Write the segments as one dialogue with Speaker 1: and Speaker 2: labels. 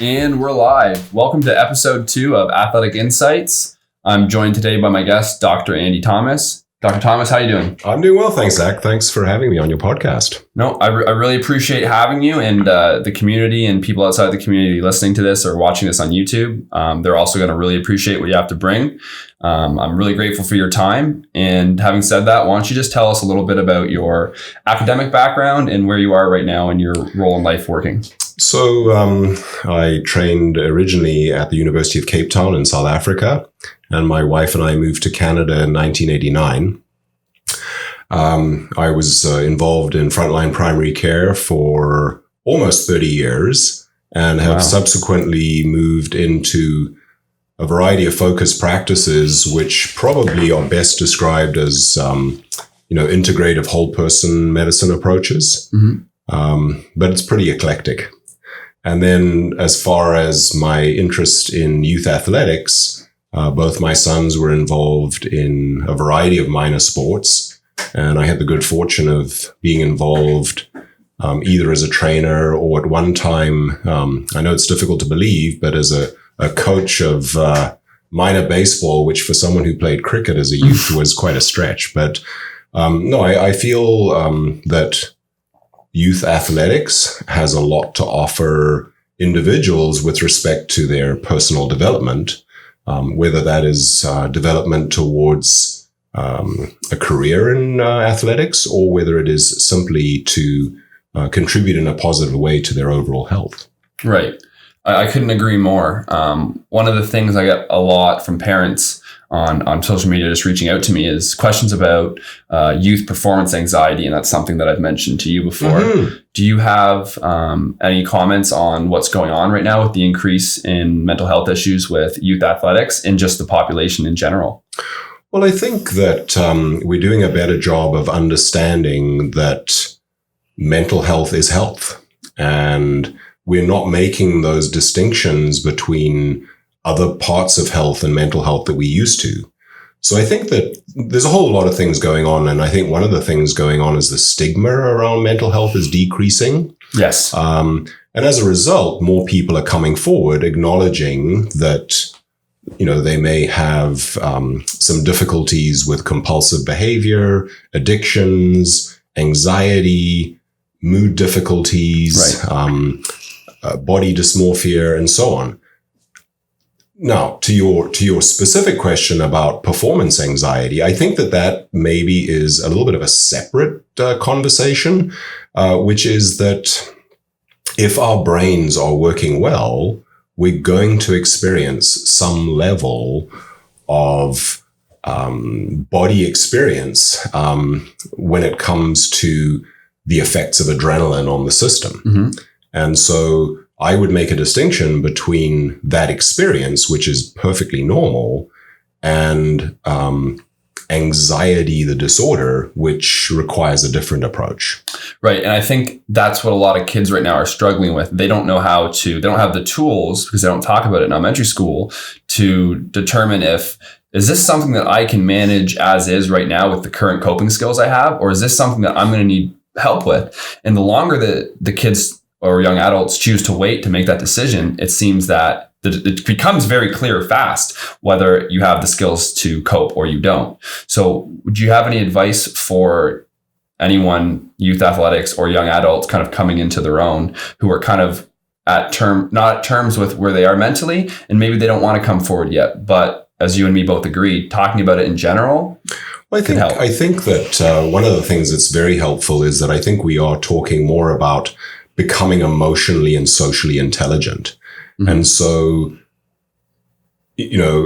Speaker 1: And we're live. Welcome to episode 2 of Athletic Insights. I'm joined today by my guest, Dr. Andy Thomas. Dr. Thomas, how are you doing?
Speaker 2: I'm doing well, thanks, Zach. Thanks for having me on your podcast.
Speaker 1: No, I really appreciate having you and the community and people outside the community listening to this or watching this on YouTube. They're also going to really appreciate what you have to bring. I'm really grateful for your time. And having said that, why don't you just tell us a little bit about your academic background and where you are right now in your role in life working?
Speaker 2: So I trained originally at the University of Cape Town in South Africa, and my wife and I moved to Canada in 1989. I was involved in frontline primary care for almost 30 years and have subsequently moved into a variety of focused practices, which probably are best described as, integrative whole person medicine approaches. Mm-hmm. But it's pretty eclectic. And then as far as my interest in youth athletics, both my sons were involved in a variety of minor sports. And I had the good fortune of being involved either as a trainer or at one time, I know it's difficult to believe, but as a coach of minor baseball, which for someone who played cricket as a youth was quite a stretch. But I feel that youth athletics has a lot to offer individuals with respect to their personal development, whether that is development towards a career in athletics or whether it is simply to contribute in a positive way to their overall health.
Speaker 1: Right. I couldn't agree more. One of the things I get a lot from parents on social media just reaching out to me is questions about youth performance anxiety, and that's something that I've mentioned to you before. Mm-hmm. Do you have any comments on what's going on right now with the increase in mental health issues with youth athletics and just the population in general?
Speaker 2: Well, I think that we're doing a better job of understanding that mental health is health, and we're not making those distinctions between other parts of health and mental health that we used to. So I think that there's a whole lot of things going on. And I think one of the things going on is the stigma around mental health is decreasing.
Speaker 1: Yes.
Speaker 2: And as a result, more people are coming forward acknowledging that, they may have some difficulties with compulsive behavior, addictions, anxiety, mood difficulties, body dysmorphia, and so on. Now, to your specific question about performance anxiety, I think that maybe is a little bit of a separate conversation, which is that if our brains are working well, we're going to experience some level of body experience when it comes to the effects of adrenaline on the system. Mm-hmm. And so I would make a distinction between that experience, which is perfectly normal, and anxiety, the disorder, which requires a different approach.
Speaker 1: Right. And I think that's what a lot of kids right now are struggling with. They don't know they don't have the tools, because they don't talk about it in elementary school, to determine is this something that I can manage as is right now with the current coping skills I have, or is this something that I'm going to need help with? And the longer that the kids or young adults choose to wait to make that decision, it seems that it becomes very clear fast whether you have the skills to cope or you don't. So would you have any advice for anyone, youth athletics or young adults kind of coming into their own, who are kind of not at terms with where they are mentally, and maybe they don't want to come forward yet, but as you and me both agree, talking about it in general?
Speaker 2: Well, I think that one of the things that's very helpful is that I think we are talking more about becoming emotionally and socially intelligent. Mm-hmm. And so,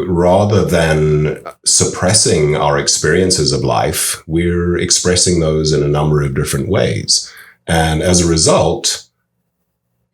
Speaker 2: rather than suppressing our experiences of life, we're expressing those in a number of different ways. And as a result,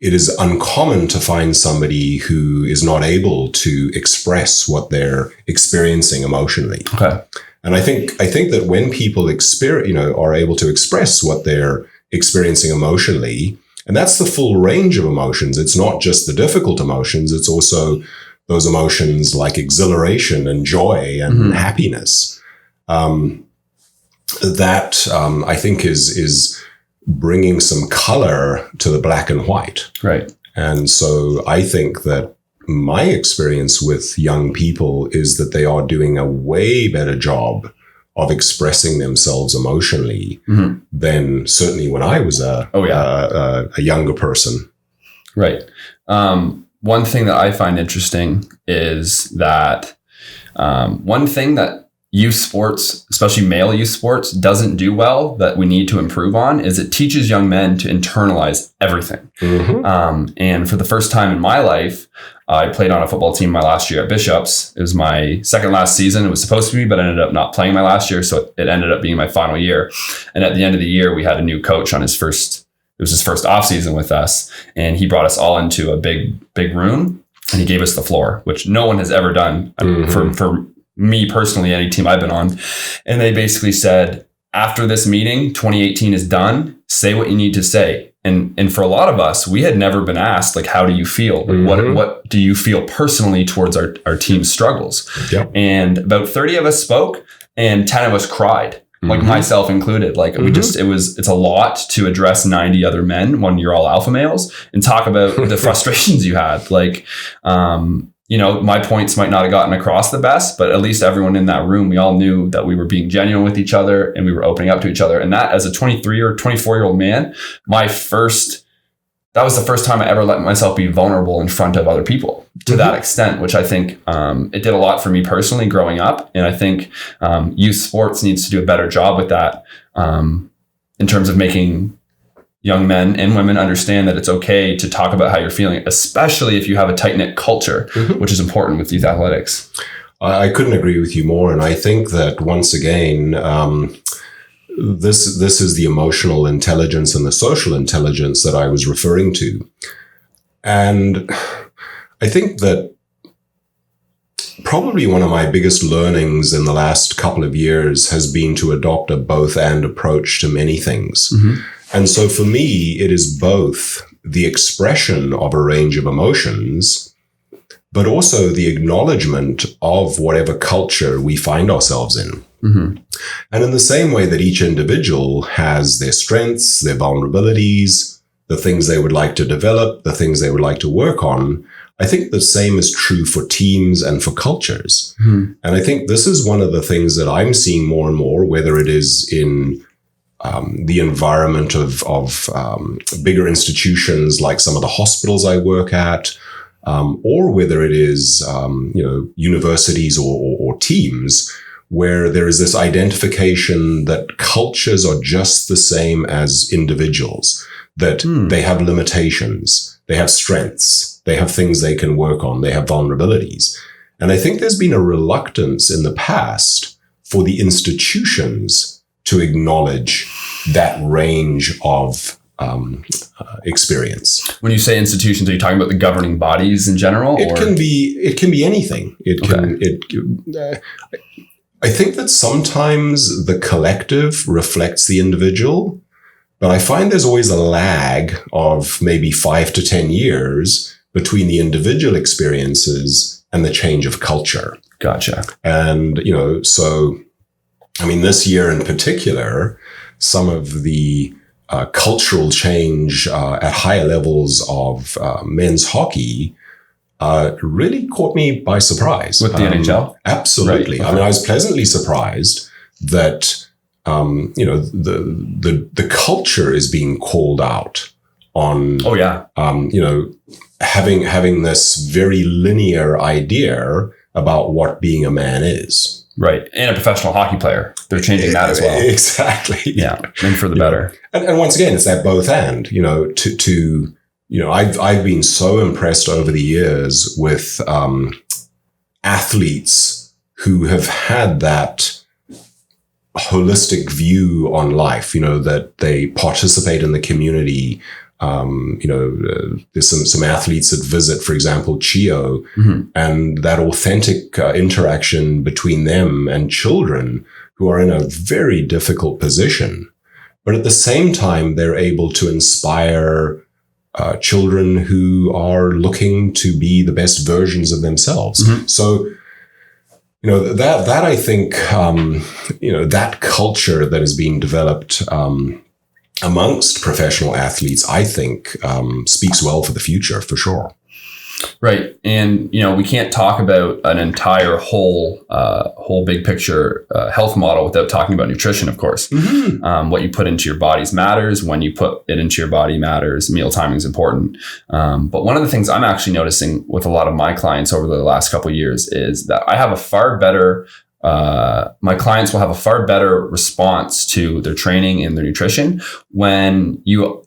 Speaker 2: it is uncommon to find somebody who is not able to express what they're experiencing emotionally.
Speaker 1: Okay.
Speaker 2: And I think that when people are able to express what they're experiencing emotionally, and that's the full range of emotions. It's not just the difficult emotions. It's also those emotions like exhilaration and joy and happiness. That I think is bringing some color to the black and white.
Speaker 1: Right.
Speaker 2: And so I think that my experience with young people is that they are doing a way better job of expressing themselves emotionally than certainly when I was a younger person.
Speaker 1: Right. One thing that I find interesting is that one thing that youth sports, especially male youth sports, doesn't do well that we need to improve on is it teaches young men to internalize everything. And for the first time in my life, I played on a football team my last year at Bishops. It was my second last season. It was supposed to be, but I ended up not playing my last year. So it ended up being my final year. And at the end of the year, we had a new coach on his first off season with us. And he brought us all into a big room and he gave us the floor, which no one has ever done for me personally, any team I've been on. And they basically said, after this meeting, 2018 is done, say what you need to say. And for a lot of us, we had never been asked, like, how do you feel? Like, what do you feel personally towards our team's struggles? Yep. And about 30 of us spoke and 10 of us cried, like myself included. Like it's a lot to address 90 other men when you're all alpha males and talk about the frustrations you had. Like, my points might not have gotten across the best, but at least everyone in that room, we all knew that we were being genuine with each other and we were opening up to each other. And that, as a 23 or 24-year-old man, that was the first time I ever let myself be vulnerable in front of other people to that extent, which I think it did a lot for me personally growing up. And I think youth sports needs to do a better job with that in terms of making young men and women understand that it's okay to talk about how you're feeling, especially if you have a tight-knit culture, which is important with youth athletics.
Speaker 2: I couldn't agree with you more. And I think that once again, this is the emotional intelligence and the social intelligence that I was referring to. And I think that probably one of my biggest learnings in the last couple of years has been to adopt a both-and approach to many things. And so for me, it is both the expression of a range of emotions, but also the acknowledgement of whatever culture we find ourselves in. And in the same way that each individual has their strengths, their vulnerabilities, the things they would like to develop, the things they would like to work on, I think the same is true for teams and for cultures. And I think this is one of the things that I'm seeing more and more, whether it is in the environment of bigger institutions like some of the hospitals I work at, or whether it is universities or teams, where there is this identification that cultures are just the same as individuals, that they have limitations, they have strengths, they have things they can work on, they have vulnerabilities. And I think there's been a reluctance in the past for the institutions to acknowledge that range of experience.
Speaker 1: When you say institutions, are you talking about the governing bodies in general?
Speaker 2: It can be anything. I think that sometimes the collective reflects the individual, but I find there's always a lag of maybe 5 to 10 years between the individual experiences and the change of culture.
Speaker 1: Gotcha.
Speaker 2: And, so, this year in particular, some of the cultural change at higher levels of men's hockey really caught me by surprise.
Speaker 1: With the NHL?
Speaker 2: Absolutely. Right. Okay. I was pleasantly surprised that, the culture is being called out on, having this very linear idea about what being a man is.
Speaker 1: Right. And a professional hockey player. They're changing that as well.
Speaker 2: Exactly.
Speaker 1: Yeah. And for the better.
Speaker 2: And once again, it's that both and, I've been so impressed over the years with athletes who have had that holistic view on life, that they participate in the community. There's some athletes that visit, for example, CHIO, and that authentic interaction between them and children who are in a very difficult position. But at the same time, they're able to inspire children who are looking to be the best versions of themselves. So, that I think, that culture that is being developed amongst professional athletes, I think, speaks well for the future, for sure.
Speaker 1: Right. And, we can't talk about an entire whole big picture health model without talking about nutrition, of course. Mm-hmm. What you put into your bodies matters. When you put it into your body matters. Meal timing is important. But one of the things I'm actually noticing with a lot of my clients over the last couple of years is that I have a far better my clients will have a far better response to their training and their nutrition when you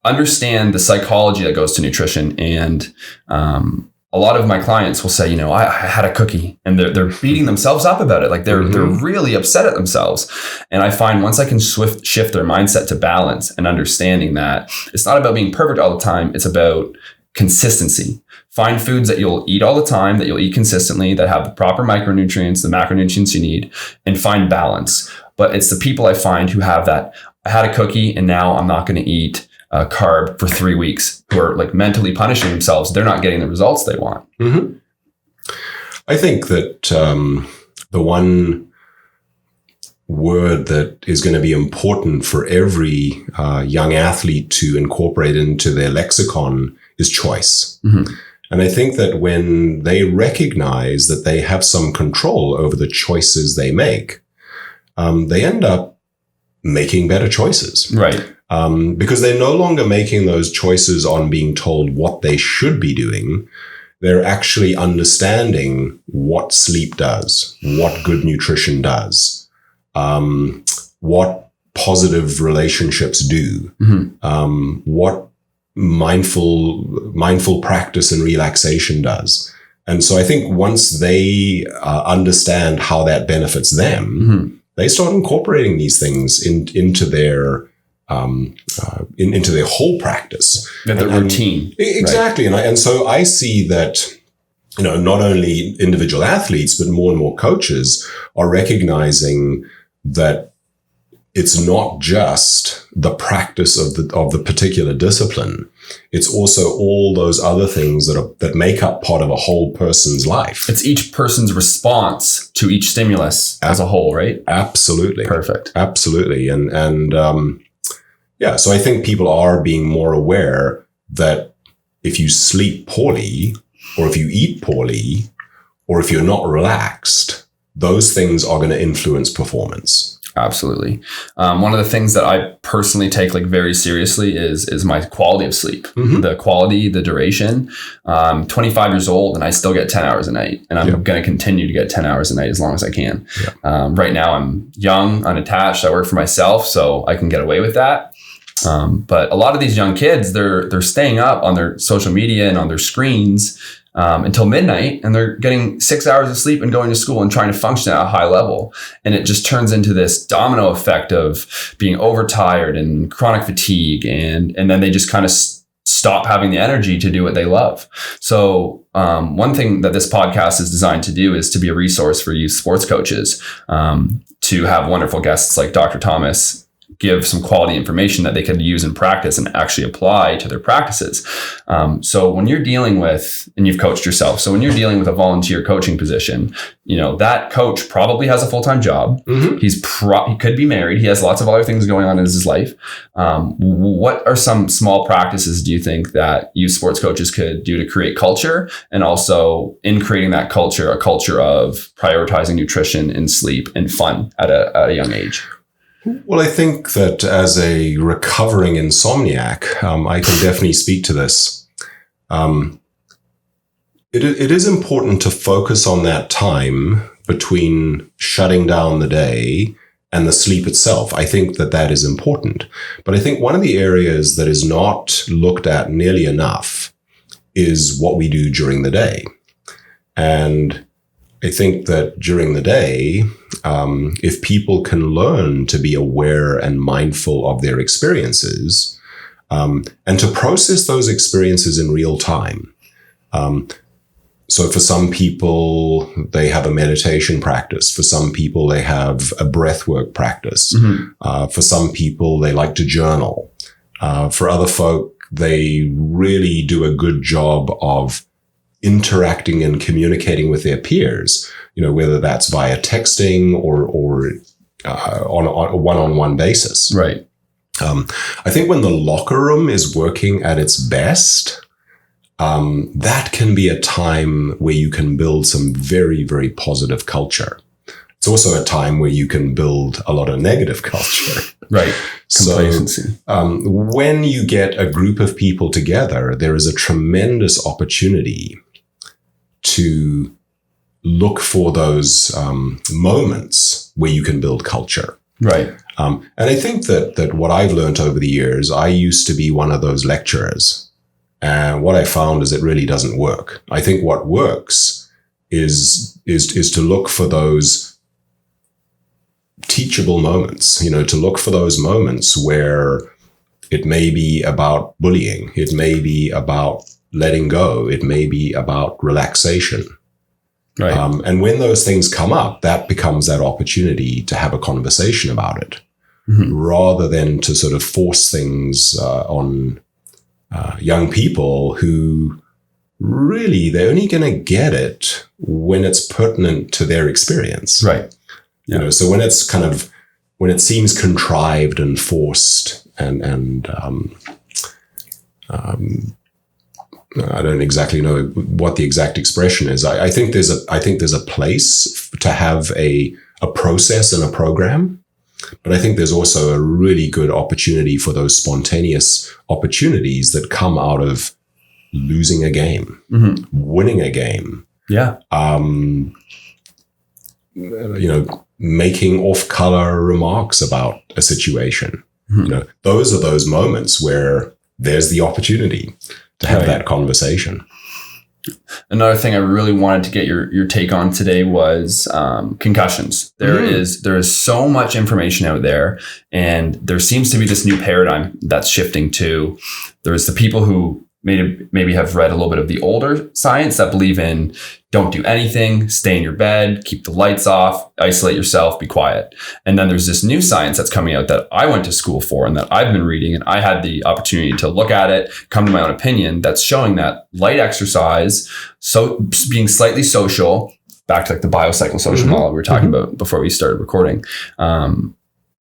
Speaker 1: understand the psychology that goes to nutrition. And a lot of my clients will say, I had a cookie, and they're beating themselves up about it. Like they're really upset at themselves. And I find once I can shift their mindset to balance and understanding that it's not about being perfect all the time. It's about consistency. Find foods that you'll eat all the time, that you'll eat consistently, that have the proper micronutrients, the macronutrients you need, and find balance. But it's the people I find who have that, I had a cookie and now I'm not going to eat carb for 3 weeks, who are like mentally punishing themselves. They're not getting the results they want.
Speaker 2: Mm-hmm. I think that the one word that is going to be important for every young athlete to incorporate into their lexicon is choice. Mm-hmm. And I think that when they recognize that they have some control over the choices they make, they end up making better choices.
Speaker 1: Right.
Speaker 2: Because they're no longer making those choices on being told what they should be doing. They're actually understanding what sleep does, what good nutrition does, what positive relationships do, mm-hmm. What mindful practice and relaxation does. And so I think once they understand how that benefits them, mm-hmm. they start incorporating these things into their into their whole practice.
Speaker 1: And the routine.
Speaker 2: Exactly. Right. And so I see that, not only individual athletes, but more and more coaches are recognizing that it's not just the practice of the particular discipline. It's also all those other things that make up part of a whole person's life.
Speaker 1: It's each person's response to each stimulus as a whole, right?
Speaker 2: Absolutely.
Speaker 1: Perfect.
Speaker 2: Absolutely. And so I think people are being more aware that if you sleep poorly, or if you eat poorly, or if you're not relaxed, those things are going to influence performance.
Speaker 1: Absolutely. One of the things that I personally take very seriously is my quality of sleep, mm-hmm. the quality, the duration. I'm 25 years old and I still get 10 hours a night, and I'm going to continue to get 10 hours a night as long as I can. Yeah. Right now I'm young, unattached. I work for myself, so I can get away with that. But a lot of these young kids, they're staying up on their social media and on their screens until midnight, and they're getting 6 hours of sleep and going to school and trying to function at a high level. And it just turns into this domino effect of being overtired and chronic fatigue. And then they just kind of stop having the energy to do what they love. So one thing that this podcast is designed to do is to be a resource for youth sports coaches, to have wonderful guests like Dr. Thomas give some quality information that they could use in practice and actually apply to their practices. So when you're dealing with, and you've coached yourself, so when you're dealing with a volunteer coaching position, that coach probably has a full-time job. Mm-hmm. He could be married. He has lots of other things going on in his life. What are some small practices do you think that youth sports coaches could do to create culture, and also in creating that culture, a culture of prioritizing nutrition and sleep and fun at a young age?
Speaker 2: Well, I think that as a recovering insomniac, I can definitely speak to this. It is important to focus on that time between shutting down the day and the sleep itself. I think that is important. But I think one of the areas that is not looked at nearly enough is what we do during the day. And I think that during the day, if people can learn to be aware and mindful of their experiences, and to process those experiences in real time. So for some people, they have a meditation practice. For some people, they have a breathwork practice. Mm-hmm. For some people, they like to journal. For other folk, they really do a good job of interacting and communicating with their peers, whether that's via texting or on a one-on-one basis.
Speaker 1: Right.
Speaker 2: I think when the locker room is working at its best, that can be a time where you can build some very, very positive culture. It's also a time where you can build a lot of negative culture.
Speaker 1: Right.
Speaker 2: Complacency. So when you get a group of people together, there is a tremendous opportunity to look for those moments where you can build culture.
Speaker 1: Right.
Speaker 2: And I think that what I've learned over the years, I used to be one of those lecturers. And what I found is it really doesn't work. I think what works is to look for those teachable moments, to look for those moments where it may be about bullying. It may be about letting go. It may be about relaxation.
Speaker 1: Right.
Speaker 2: And when those things come up, that becomes that opportunity to have a conversation about it, rather than to sort of force things on young people who really, they're only going to get it when it's pertinent to their experience.
Speaker 1: Right.
Speaker 2: Yeah. So when it's when it seems contrived and forced and I don't exactly know what the exact expression is. I think there's a place to have a process and a program, but I think there's also a really good opportunity for those spontaneous opportunities that come out of losing a game, winning a game.
Speaker 1: Yeah.
Speaker 2: Making off-color remarks about a situation. Those are those moments where there's the opportunity to have that conversation.
Speaker 1: Another thing I really wanted to get your take on today was concussions. There is so much information out there, and there seems to be this new paradigm that's shifting to. There's the people who maybe have read a little bit of the older science that believe in don't do anything, stay in your bed, keep the lights off, isolate yourself, be quiet. And then there's this new science that's coming out that I went to school for and that I've been reading, and I had the opportunity to look at it, come to my own opinion, that's showing that light exercise, so being slightly social, back to like the biopsychosocial model we were talking about before we started recording,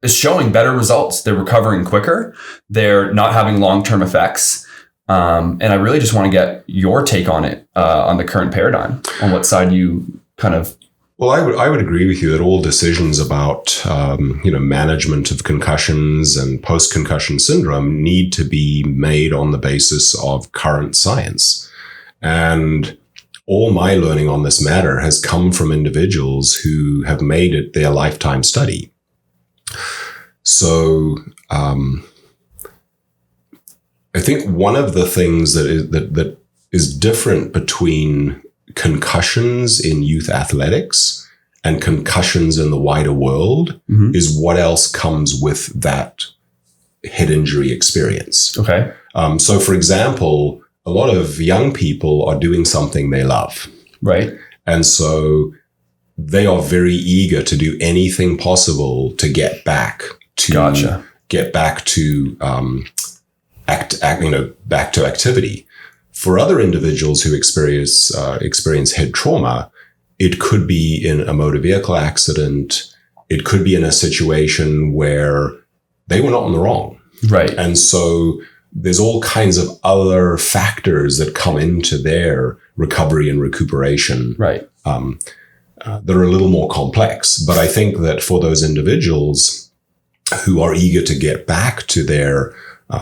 Speaker 1: is showing better results. They're recovering quicker. They're not having long-term effects. And I really just want to get your take on it, on the current paradigm, on what side you kind of.
Speaker 2: Well, I would agree with you that all decisions about, management of concussions and post-concussion syndrome need to be made on the basis of current science. And all my learning on this matter has come from individuals who have made it their lifetime study. So, I think one of the things that is different between concussions in youth athletics and concussions in the wider world is what else comes with that head injury experience.
Speaker 1: Okay.
Speaker 2: So, for example, a lot of young people are doing something they love.
Speaker 1: Right.
Speaker 2: And so they are very eager to do anything possible to get back to back to activity. For other individuals who experience head trauma, it could be in a motor vehicle accident. It could be in a situation where they were not in the wrong.
Speaker 1: Right.
Speaker 2: And so there's all kinds of other factors that come into their recovery and recuperation.
Speaker 1: Right.
Speaker 2: That are a little more complex. But I think that for those individuals who are eager to get back to their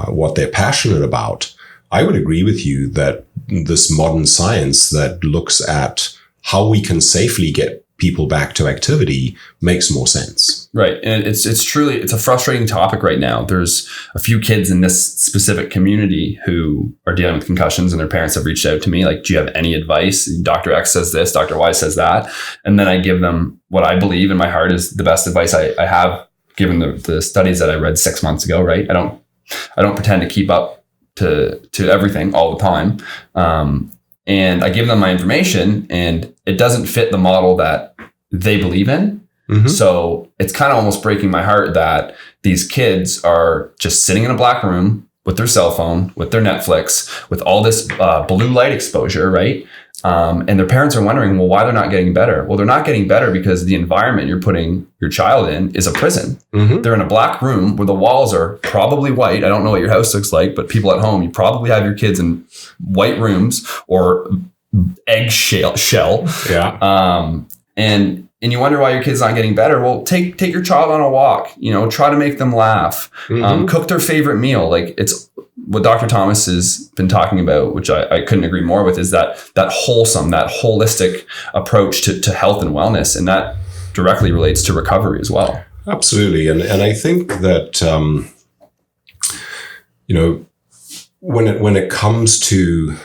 Speaker 2: what they're passionate about, I would agree with you that this modern science that looks at how we can safely get people back to activity makes more sense.
Speaker 1: Right. And it's a frustrating topic right now. There's a few kids in this specific community who are dealing with concussions, and their parents have reached out to me like, do you have any advice? Dr. X says this, Dr. Y says that. And then I give them what I believe in my heart is the best advice I have, given the studies that I read 6 months ago, right? I don't pretend to keep up to everything all the time. And I give them my information, and it doesn't fit the model that they believe in. So it's kind of almost breaking my heart that these kids are just sitting in a black room with their cell phone, with their Netflix, with all this blue light exposure, right? And their parents are wondering, well, why they're not getting better. Well, they're not getting better because the environment you're putting your child in is a prison. Mm-hmm. They're in a black room where the walls are probably white. I don't know what your house looks like, but people at home, you probably have your kids in white rooms or eggshell.
Speaker 2: Yeah.
Speaker 1: And you wonder why your kid's not getting better. Well, take your child on a walk, try to make them laugh, cook their favorite meal. Like, it's what Dr. Thomas has been talking about, which I couldn't agree more with, is that wholesome, that holistic approach to health and wellness. And that directly relates to recovery as well.
Speaker 2: Absolutely. And I think that, when it comes to,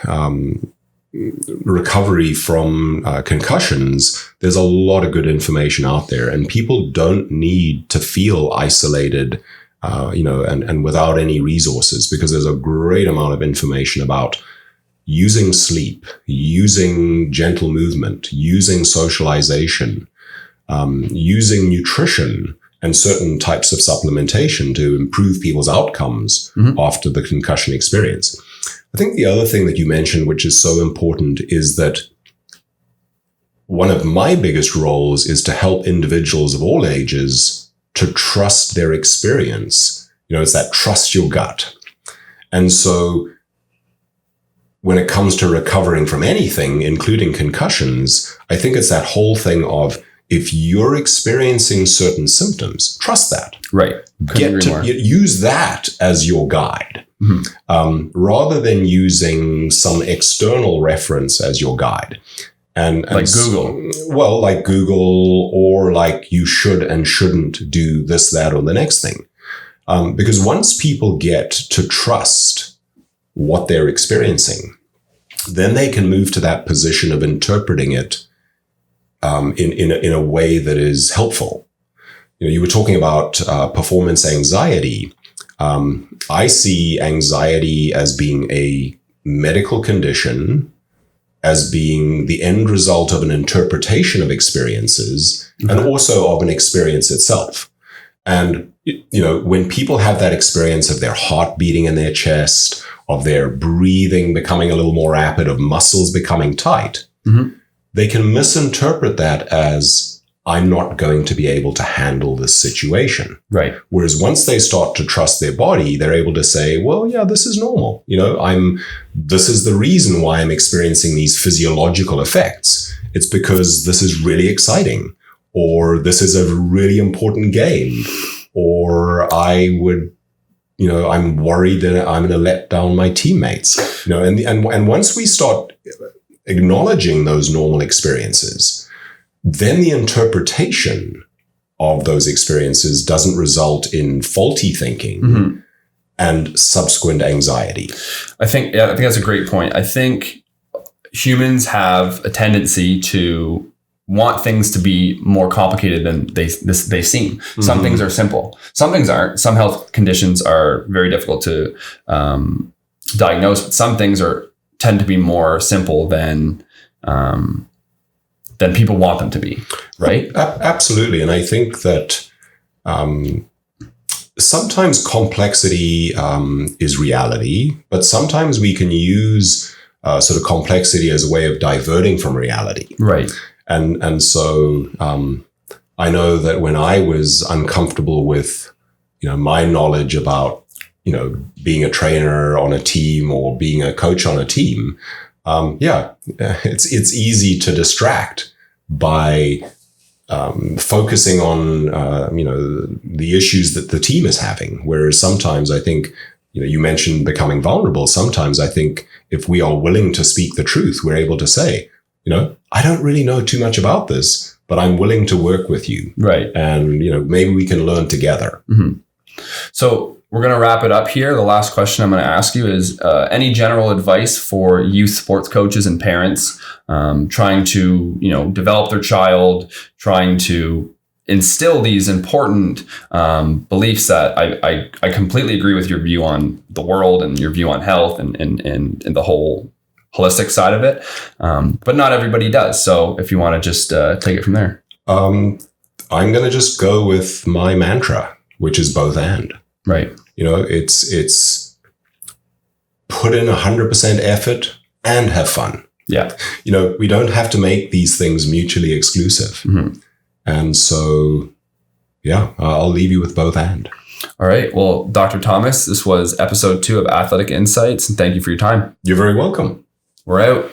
Speaker 2: recovery from concussions, there's a lot of good information out there, and people don't need to feel isolated, and without any resources, because there's a great amount of information about using sleep, using gentle movement, using socialization, using nutrition and certain types of supplementation to improve people's outcomes after the concussion experience. I think the other thing that you mentioned, which is so important, is that one of my biggest roles is to help individuals of all ages to trust their experience. It's that trust your gut. And so when it comes to recovering from anything, including concussions, I think it's that whole thing of, if you're experiencing certain symptoms, trust that.
Speaker 1: Right.
Speaker 2: Use that as your guide. Mm-hmm. Rather than using some external reference as your guide. And
Speaker 1: like Google.
Speaker 2: Well, like Google, or like you should and shouldn't do this, that, or the next thing. Because once people get to trust what they're experiencing, then they can move to that position of interpreting it in a way that is helpful. You were talking about performance anxiety. I see anxiety as being a medical condition, as being the end result of an interpretation of experiences, and also of an experience itself. And, when people have that experience of their heart beating in their chest, of their breathing becoming a little more rapid, of muscles becoming tight, they can misinterpret that as, I'm not going to be able to handle this situation.
Speaker 1: Right.
Speaker 2: Whereas once they start to trust their body, they're able to say, well, yeah, this is normal. This is the reason why I'm experiencing these physiological effects. It's because this is really exciting, or this is a really important game, or I'm worried that I'm going to let down my teammates. And once we start acknowledging those normal experiences, then the interpretation of those experiences doesn't result in faulty thinking and subsequent anxiety.
Speaker 1: I think that's a great point. I think humans have a tendency to want things to be more complicated than they seem. Some things are simple. Some things aren't. Some health conditions are very difficult to diagnose, but some things tend to be more simple than people want them to be, right?
Speaker 2: Absolutely. And I think that sometimes complexity is reality, but sometimes we can use sort of complexity as a way of diverting from reality.
Speaker 1: Right.
Speaker 2: And so I know that when I was uncomfortable with, my knowledge about, being a trainer on a team or being a coach on a team, it's easy to distract by focusing on the issues that the team is having. Whereas sometimes I think, you mentioned becoming vulnerable. Sometimes I think if we are willing to speak the truth, we're able to say, I don't really know too much about this, but I'm willing to work with you.
Speaker 1: Right.
Speaker 2: And maybe we can learn together.
Speaker 1: Mm-hmm. So we're going to wrap it up here. The last question I'm going to ask you is any general advice for youth sports coaches and parents trying to, develop their child, trying to instill these important beliefs that I completely agree with your view on the world and your view on health and the whole holistic side of it. But not everybody does. So if you want to just take it from there.
Speaker 2: I'm going to just go with my mantra, which is both and.
Speaker 1: Right.
Speaker 2: It's put in 100% effort and have fun.
Speaker 1: Yeah.
Speaker 2: We don't have to make these things mutually exclusive.
Speaker 1: Mm-hmm.
Speaker 2: And so, I'll leave you with both and.
Speaker 1: All right. Well, Dr. Thomas, this was episode 2 of Athletic Insights, and thank you for your time.
Speaker 2: You're very welcome.
Speaker 1: We're out.